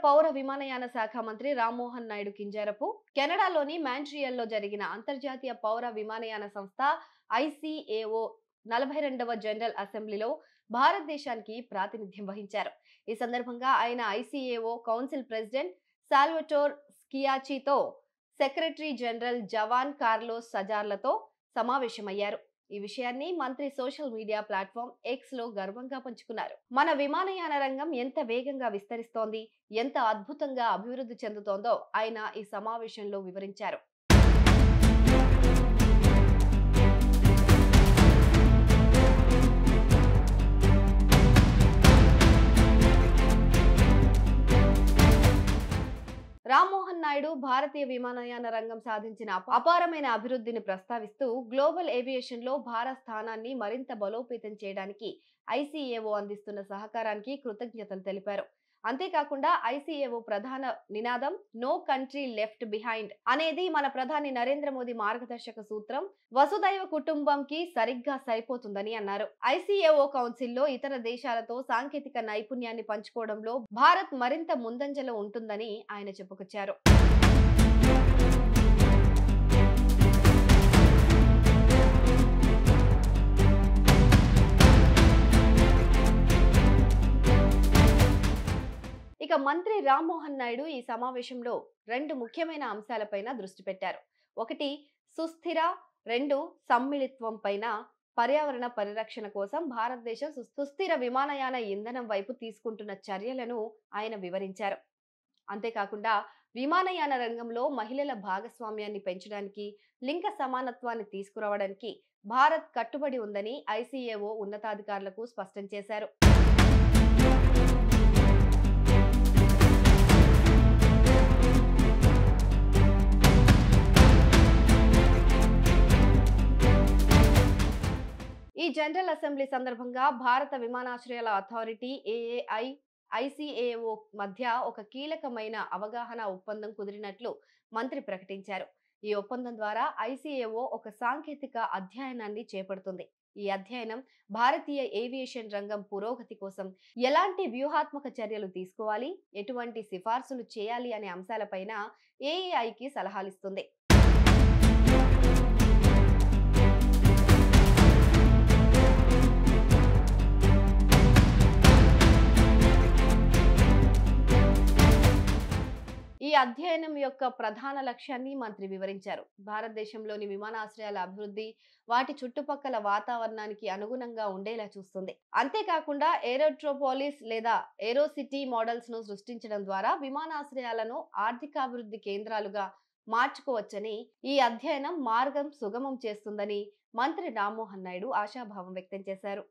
పౌర విమానయాన శాఖ మంత్రి రామ్మోహన్ నాయుడు కింజారపు కెనడాలోని మాంట్రియాల్లో జరిగిన అంతర్జాతీయ పౌర విమానయాన సంస్థ ICAO 42వ జనరల్ అసెంబ్లీలో భారతదేశానికి ప్రాతినిధ్యం వహించారు. ఈ సందర్భంగా ఆయన ICAO కౌన్సిల్ ప్రెసిడెంట్ సాల్వటోర్ స్కియాచీతో సెక్రటరీ జనరల్ జవాన్ కార్లోస్ సజార్లతో సమావేశమయ్యారు. ఈ విషయాన్ని మంత్రి సోషల్ మీడియా ప్లాట్ఫామ్ ఎక్స్ లో గర్వంగా పంచుకున్నారు. మన విమానయాన రంగం ఎంత వేగంగా విస్తరిస్తోంది, ఎంత అద్భుతంగా అభివృద్ధి చెందుతోందో ఆయన ఈ సమావేశంలో వివరించారు. రామ్మోహన్ నాయుడు భారతీయ విమానయాన రంగం సాధించిన అపారమైన అభివృద్ధిని ప్రస్తావిస్తూ గ్లోబల్ ఏవియేషన్ లో భారత స్థానాన్ని మరింత బలోపేతం చేయడానికి ICAO అందిస్తున్న సహకారానికి కృతజ్ఞతలు తెలిపారు. అంతేకాకుండా ICAO ప్రధాన నినాదం నో కంట్రీ లెఫ్ట్ బిహైండ్ అనేది మన ప్రధాని నరేంద్ర మోదీ మార్గదర్శక సూత్రం వసుదైవ కుటుంబంకి సరిగ్గా సరిపోతుందని అన్నారు. ICAO కౌన్సిల్లో ఇతర దేశాలతో సాంకేతిక నైపుణ్యాన్ని పంచుకోవడంలో భారత్ మరింత ముందంజలో ఉంటుందని ఆయన చెప్పుకొచ్చారు. ఇక మంత్రి రామ్మోహన్ నాయుడు ఈ సమావేశంలో 2 ముఖ్యమైన అంశాలపైన దృష్టి పెట్టారు. ఒకటి సుస్థిర, 2 సమ్మిళిత్వం పైన పర్యావరణ పరిరక్షణ కోసం భారతదేశం సుస్థిర విమానయాన ఇంధనం వైపు తీసుకుంటున్న చర్యలను ఆయన వివరించారు. అంతేకాకుండా విమానయాన రంగంలో మహిళల భాగస్వామ్యాన్ని పెంచడానికి, లింగ సమానత్వాన్ని తీసుకురావడానికి భారత్ కట్టుబడి ఉందని ICAO ఉన్నతాధికారులకు స్పష్టం చేశారు. ఈ జనరల్ అసెంబ్లీ సందర్భంగా భారత విమానాశ్రయాల అథారిటీ AAI, ICAO మధ్య ఒక కీలకమైన అవగాహన ఒప్పందం కుదిరినట్లు మంత్రి ప్రకటించారు. ఈ ఒప్పందం ద్వారా ICAO ఒక సాంకేతిక అధ్యయనాన్ని చేపడుతుంది. ఈ అధ్యయనం భారతీయ ఏవియేషన్ రంగం పురోగతి కోసం ఎలాంటి వ్యూహాత్మక చర్యలు తీసుకోవాలి, ఎటువంటి సిఫార్సులు చేయాలి అనే అంశాలపైన AAIకి సలహాలిస్తుంది. ఈ అధ్యయనం యొక్క ప్రధాన లక్ష్యాన్ని మంత్రి వివరించారు. భారతదేశంలోని విమానాశ్రయాల అభివృద్ధి వాటి చుట్టుపక్కల వాతావరణానికి అనుగుణంగా ఉండేలా చూస్తుంది. అంతేకాకుండా ఏరోట్రోపోలిస్ లేదా ఏరోసిటీ మోడల్స్ ను సృష్టించడం ద్వారా విమానాశ్రయాలను ఆర్థికాభివృద్ధి కేంద్రాలుగా మార్చుకోవచ్చని, ఈ అధ్యయనం మార్గం సుగమం చేస్తుందని మంత్రి రామ్మోహన్ నాయుడు ఆశాభావం వ్యక్తం చేశారు.